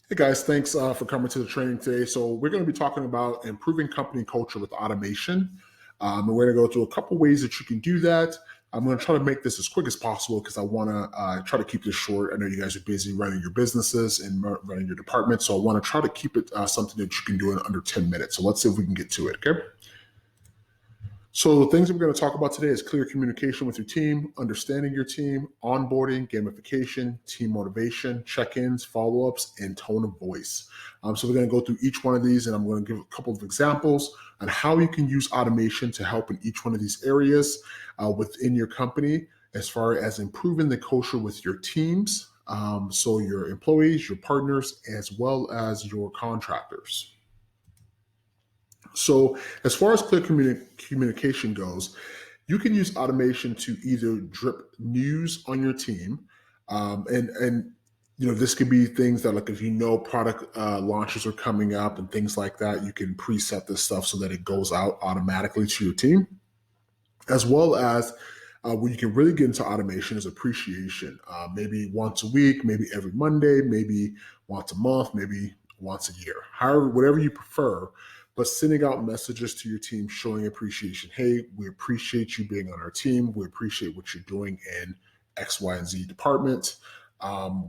Hey guys, thanks for coming to the training today. So we're going to be talking about improving company culture with automation. And we're going to go through a couple ways that you can do that. I'm going to try to make this as quick as possible because I want to try to keep this short. I know you guys are busy running your businesses and running your department, so I want to try to keep it something that you can do in under 10 minutes. So let's see if we can get to it, okay? So the things that we're going to talk about today is clear communication with your team, understanding your team, onboarding, gamification, team motivation, check-ins, follow-ups, and tone of voice. So we're going to go through each one of these, and I'm going to give a couple of examples on how you can use automation to help in each one of these areas within your company, as far as improving the culture with your teams, so your employees, your partners, as well as your contractors. So, as far as clear communication goes, you can use automation to either drip news on your team, and this could be things that, like, if you know product launches are coming up and things like that, you can preset this stuff so that it goes out automatically to your team, as well as where you can really get into automation is appreciation. Maybe once a week, maybe every Monday, maybe once a month, maybe once a year, however, whatever you prefer. But sending out messages to your team showing appreciation. Hey, we appreciate you being on our team. We appreciate what you're doing in X, Y, and Z department.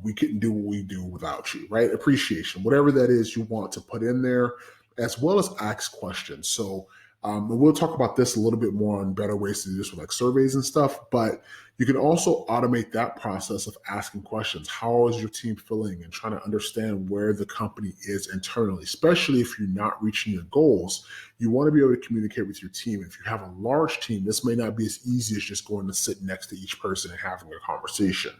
We couldn't do what we do without you, right? Appreciation, whatever that is you want to put in there, as well as ask questions. So and we'll talk about this a little bit more on better ways to do this with like surveys and stuff, but you can also automate that process of asking questions. How is your team feeling, and trying to understand where the company is internally, especially if you're not reaching your goals. You want to be able to communicate with your team. If you have a large team, this may not be as easy as just going to sit next to each person and having a conversation.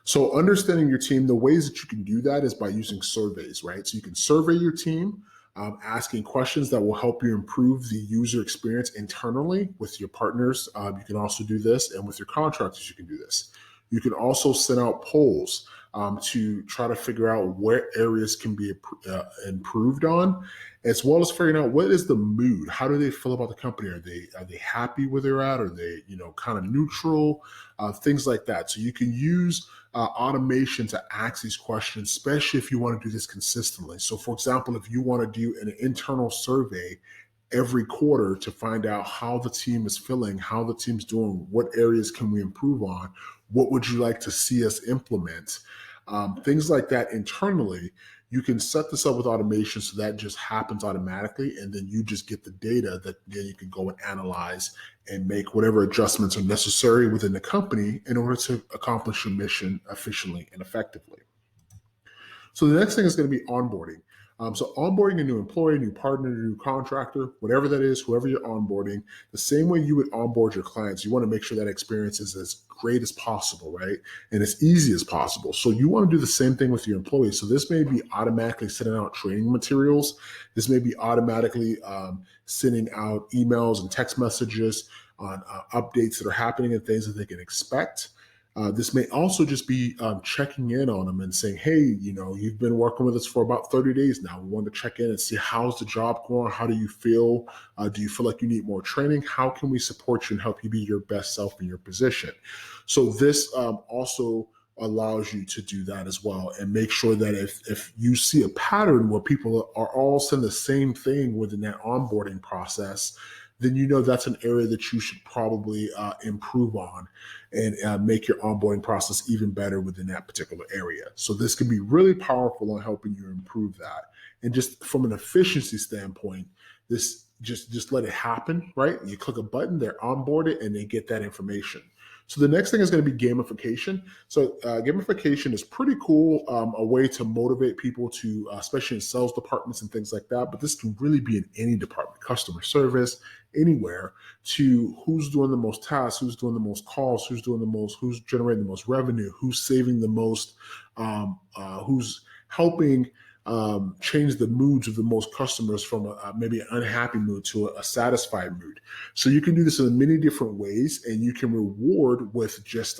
So understanding your team, the ways that you can do that is by using surveys, right? So you can survey your team, asking questions that will help you improve the user experience internally with your partners. You can also do this, and with your contractors, you can do this. You can also send out polls to try to figure out where areas can be improved on, as well as figuring out what is the mood. How do they feel about the company? Are they happy where they're at? Are they kind of neutral? Things like that. So you can use automation to ask these questions, especially if you want to do this consistently. So, for example, if you want to do an internal survey every quarter to find out how the team is feeling, how the team's doing, what areas can we improve on, what would you like to see us implement, things like that internally. You can set this up with automation so that just happens automatically, and then you just get the data that then you can go and analyze and make whatever adjustments are necessary within the company in order to accomplish your mission efficiently and effectively. So the next thing is going to be onboarding. So onboarding a new employee, new partner, new contractor, whatever that is, whoever you're onboarding, the same way you would onboard your clients, you want to make sure that experience is as great as possible, right? And as easy as possible. So you want to do the same thing with your employees. So this may be automatically sending out training materials. This may be automatically sending out emails and text messages on updates that are happening and things that they can expect. This may also just be checking in on them and saying, hey, you've been working with us for about 30 days now. We want to check in and see how's the job going? How do you feel? Do you feel like you need more training? How can we support you and help you be your best self in your position? So this also allows you to do that as well, and make sure that if you see a pattern where people are all saying the same thing within that onboarding process, then that's an area that you should probably improve on and make your onboarding process even better within that particular area. So this can be really powerful on helping you improve that. And just from an efficiency standpoint, this just let it happen, right? You click a button, they're onboarded, and they get that information. So the next thing is going to be gamification. So gamification is pretty cool, a way to motivate people to, especially in sales departments and things like that. But this can really be in any department, customer service, anywhere, to who's doing the most tasks, who's doing the most calls, who's generating the most revenue, who's saving the most, who's helping change the moods of the most customers from maybe an unhappy mood to a satisfied mood. So you can do this in many different ways, and you can reward with just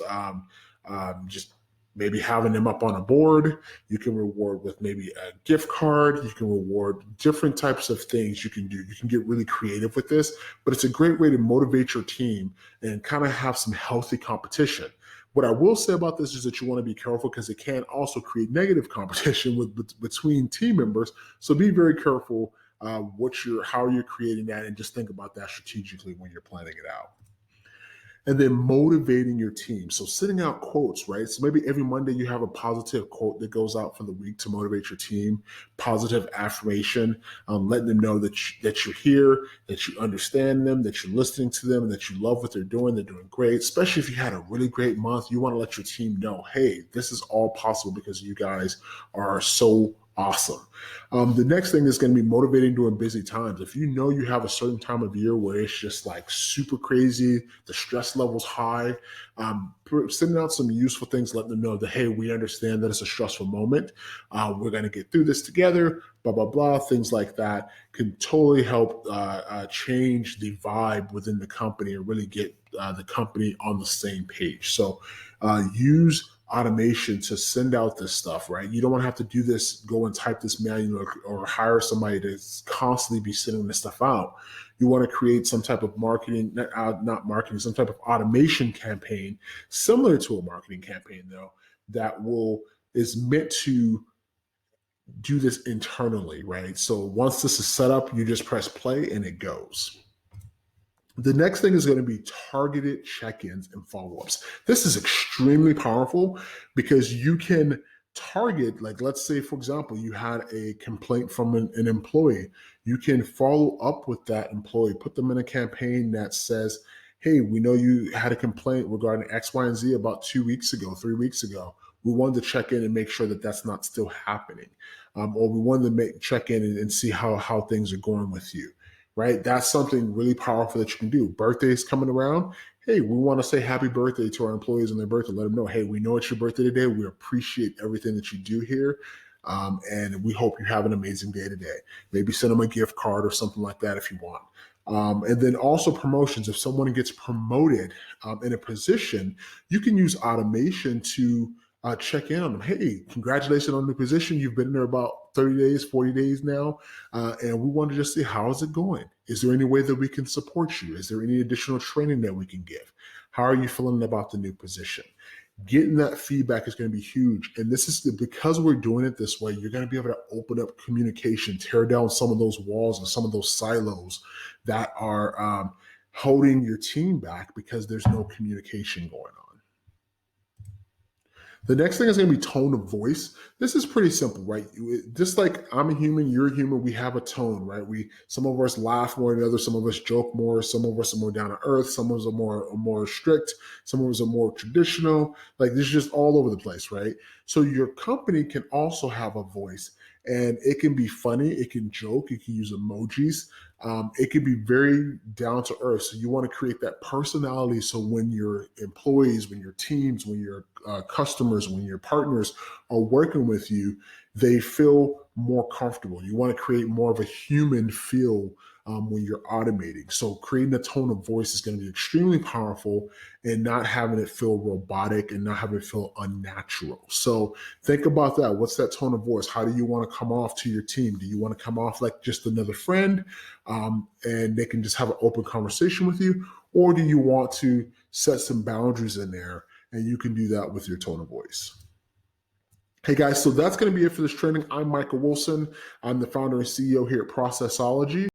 maybe having them up on a board. You can reward with maybe a gift card. You can reward different types of things you can do. You can get really creative with this, but it's a great way to motivate your team and kind of have some healthy competition. What I will say about this is that you want to be careful because it can also create negative competition between team members. So be very careful how you're creating that, and just think about that strategically when you're planning it out. And then motivating your team. So sending out quotes, right? So maybe every Monday you have a positive quote that goes out for the week to motivate your team, positive affirmation, letting them know that you're here, that you understand them, that you're listening to them, and that you love what they're doing. They're doing great. Especially if you had a really great month, you want to let your team know, hey, this is all possible because you guys are so awesome. The next thing is going to be motivating during busy times. If you know you have a certain time of year where it's just like super crazy, the stress level's high, sending out some useful things, letting them know that, hey, we understand that it's a stressful moment. We're going to get through this together, blah, blah, blah. Things like that can totally help change the vibe within the company and really get the company on the same page. So use automation to send out this stuff, right? You don't want to have to do this, go and type this manual, or hire somebody to constantly be sending this stuff out. You want to create some type of marketing, not marketing, some type of automation campaign, similar to a marketing campaign though, that is meant to do this internally, right? So once this is set up, you just press play and it goes. The next thing is going to be targeted check-ins and follow-ups. This is extremely powerful because you can target, like let's say, for example, you had a complaint from an employee. You can follow up with that employee, put them in a campaign that says, hey, we know you had a complaint regarding X, Y, and Z about 2 weeks ago, 3 weeks ago. We wanted to check in and make sure that that's not still happening. Or we wanted to check in and see how things are going with you. Right? That's something really powerful that you can do. Birthdays coming around. Hey, we want to say happy birthday to our employees on their birthday. Let them know, hey, we know it's your birthday today. We appreciate everything that you do here. And we hope you have an amazing day today. Maybe send them a gift card or something like that if you want. And then also promotions. If someone gets promoted in a position, you can use automation to check in on them. Hey, congratulations on the position. You've been there about 30 days, 40 days now. And we want to just see, how is it going? Is there any way that we can support you? Is there any additional training that we can give? How are you feeling about the new position? Getting that feedback is going to be huge. And this is because we're doing it this way, you're going to be able to open up communication, tear down some of those walls and some of those silos that are holding your team back because there's no communication going on. The next thing is going to be tone of voice. This is pretty simple, right? Just like I'm a human, you're a human, we have a tone, right? Some of us laugh more than others, some of us joke more, some of us are more down to earth, some of us are more strict, some of us are more traditional. Like this is just all over the place, right? So your company can also have a voice, and it can be funny, it can joke, it can use emojis. It can be very down to earth. So you want to create that personality. So when your employees, when your teams, when your customers, when your partners are working with you, they feel more comfortable. You want to create more of a human feel when you're automating. So creating a tone of voice is going to be extremely powerful, and not having it feel robotic and not having it feel unnatural. So think about that. What's that tone of voice? How do you want to come off to your team? Do you want to come off like just another friend and they can just have an open conversation with you? Or do you want to set some boundaries in there, and you can do that with your tone of voice? Hey guys, so that's going to be it for this training. I'm Michael Wilson. I'm the founder and CEO here at Processology.